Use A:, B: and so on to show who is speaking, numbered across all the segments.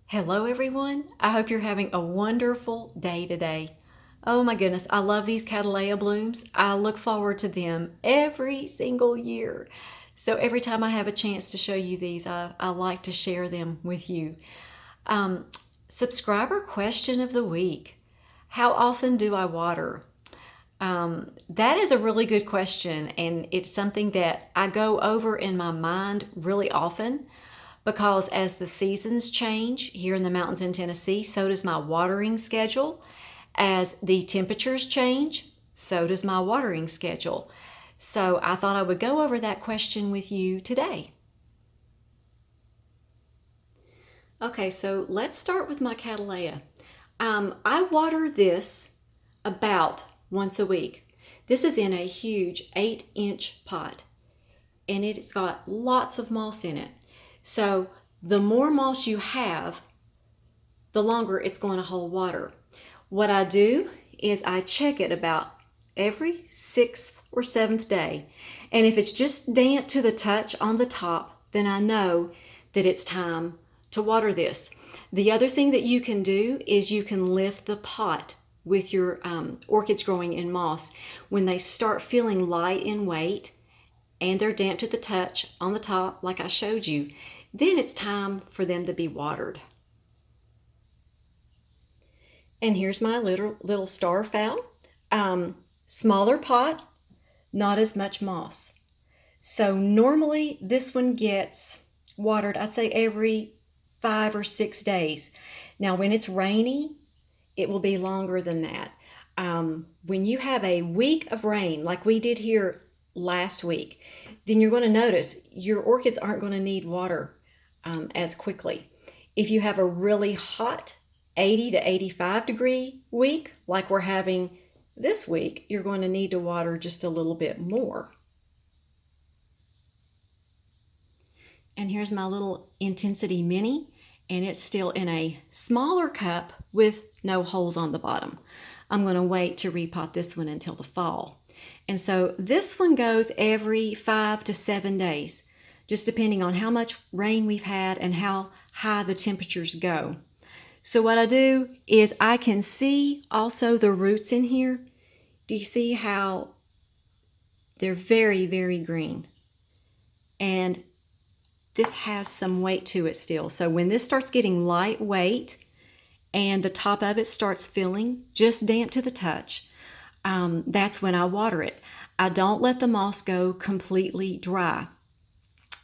A: Hello, everyone. I hope you're having a wonderful day today. Oh my goodness, I love these Cattleya blooms. I look forward to them every single year. So every time I have a chance to show you these, I like to share them with you. Um, Subscriber question of the week. How often do I water? That is a really good question, and it's something that I go over in my mind really often because as the seasons change here in the mountains in Tennessee, so does my watering schedule. As the temperatures change, so does my watering schedule. So I thought I would go over that question with you today. Okay, so let's start with my Cattleya. I water this about once a week. This is in a huge 8-inch pot, and it's got lots of moss in it. So the more moss you have, the longer it's going to hold water. What I do is I check it about every sixth or seventh day. And if it's just damp to the touch on the top, then I know that it's time to water this. The other thing that you can do is you can lift the pot with your orchids growing in moss. When they start feeling light in weight and they're damp to the touch on the top, like I showed you, then it's time for them to be watered. And here's my little starfowl. Smaller pot, not as much moss. So normally this one gets watered, I'd say every 5 or 6 days. Now when it's rainy, it will be longer than that. When you have a week of rain, like we did here last week, then you're going to notice your orchids aren't going to need water as quickly. If you have a really hot 80 to 85 degree week, like we're having this week, you're going to need to water just a little bit more. And here's my little Intensity Mini, and it's still in a smaller cup with no holes on the bottom. I'm going to wait to repot this one until the fall. And so this one goes every 5 to 7 days, just depending on how much rain we've had and how high the temperatures go. So what I do is I can see also the roots in here. Do you see how they're very, very green? And this has some weight to it still. So when this starts getting lightweight and the top of it starts feeling just damp to the touch, that's when I water it. I don't let the moss go completely dry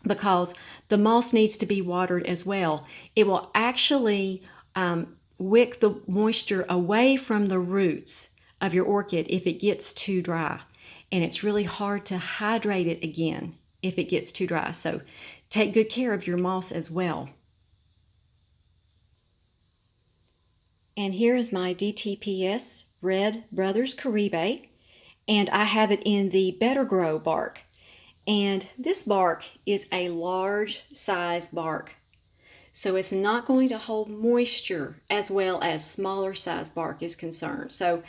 A: because the moss needs to be watered as well. It will actually wick the moisture away from the roots of your orchid if it gets too dry. And it's really hard to hydrate it again if it gets too dry. So take good care of your moss as well. And here is my DTPS Red Brothers Caribe, and I have it in the Better Grow bark. And this bark is a large size bark, so it's not going to hold moisture as well as smaller size bark is concerned. So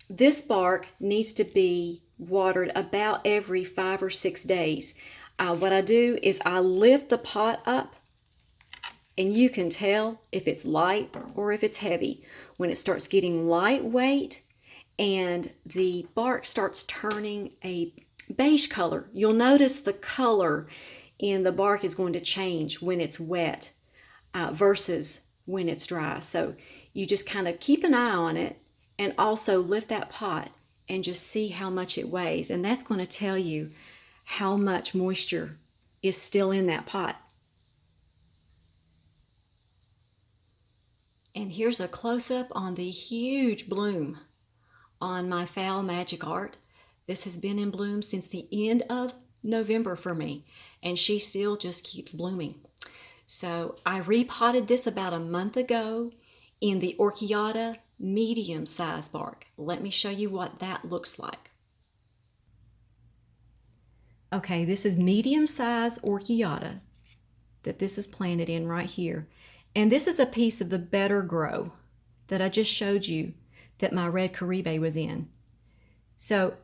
A: this bark needs to be watered about every 5 or 6 days. What I do is I lift the pot up, and you can tell if it's light or if it's heavy. When it starts getting lightweight and the bark starts turning a beige color, you'll notice the color in the bark is going to change when it's wet versus when it's dry. So you just kind of keep an eye on it and also lift that pot and just see how much it weighs. And that's going to tell you how much moisture is still in that pot. And here's a close-up on the huge bloom on my Fowl Magic Art. This has been in bloom since the end of November for me, and she still just keeps blooming. So I repotted this about a month ago in the Orchiata medium size bark. Let me show you what that looks like. Okay, this is medium size Orchiata that this is planted in right here. And this is a piece of the Better Grow that I just showed you that my Red Caribe was in. So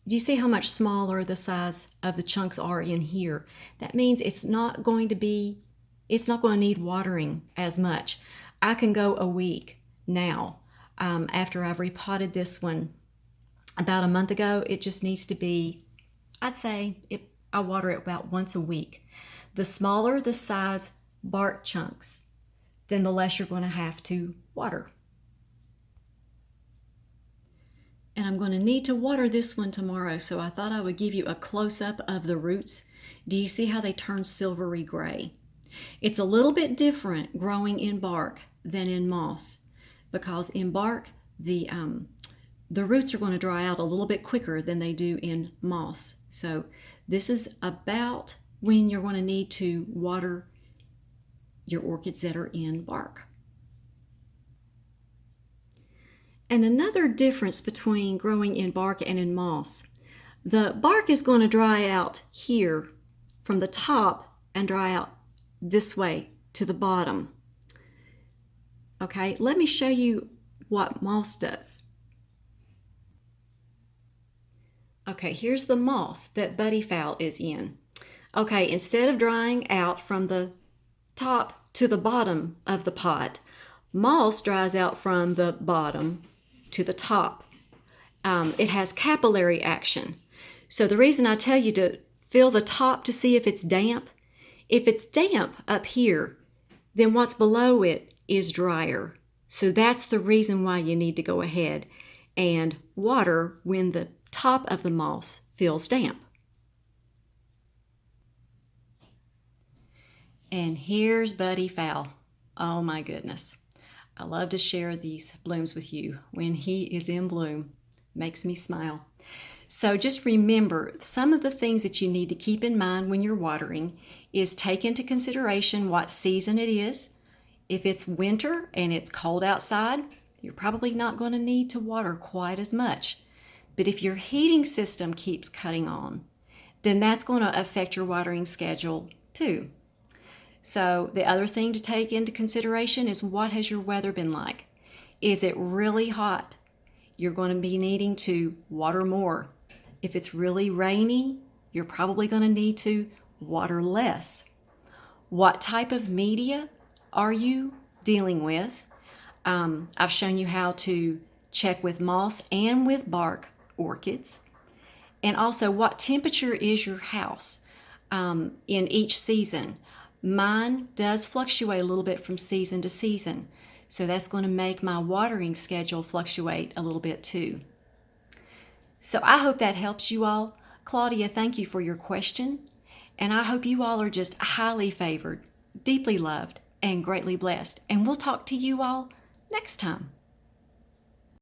A: do you see how much smaller the size of the chunks are in here? That means it's not going to be it's not going to need watering as much. I can go a week now after I've repotted this one about a month ago. It just needs to be, I'd say, I water it about once a week. The smaller the size bark chunks, then the less you're going to have to water. And I'm going to need to water this one tomorrow, so I thought I would give you a close-up of the roots. Do you see how they turn silvery gray? It's a little bit different growing in bark than in moss, because in bark, the roots are going to dry out a little bit quicker than they do in moss. So this is about when you're going to need to water your orchids that are in bark. And another difference between growing in bark and in moss, the bark is going to dry out here from the top and dry out this way to the bottom. Okay, let me show you what moss does. Okay, here's the moss that Buddyfowl is in. Okay, instead of drying out from the top to the bottom of the pot, moss dries out from the bottom to the top. It has capillary action. So the reason I tell you to feel the top to see if it's damp, if it's damp up here, then what's below it is drier. So that's the reason why you need to go ahead and water when the top of the moss feels damp. And here's Buddyfowl. Oh my goodness. I love to share these blooms with you when he is in bloom. Makes me smile. So just remember, some of the things that you need to keep in mind when you're watering is take into consideration what season it is. If it's winter and it's cold outside, you're probably not going to need to water quite as much. But if your heating system keeps cutting on, then that's going to affect your watering schedule too. So the other thing to take into consideration is, what has your weather been like? Is it really hot? You're going to be needing to water more. If it's really rainy, you're probably going to need to water less. What type of media are you dealing with? I've shown you how to check with moss and with bark orchids. And also, what temperature is your house in each season? Mine does fluctuate a little bit from season to season, so that's going to make my watering schedule fluctuate a little bit too. So I hope that helps you all. Claudia, thank you for your question, and I hope you all are just highly favored, deeply loved, and greatly blessed. And we'll talk to you all next time.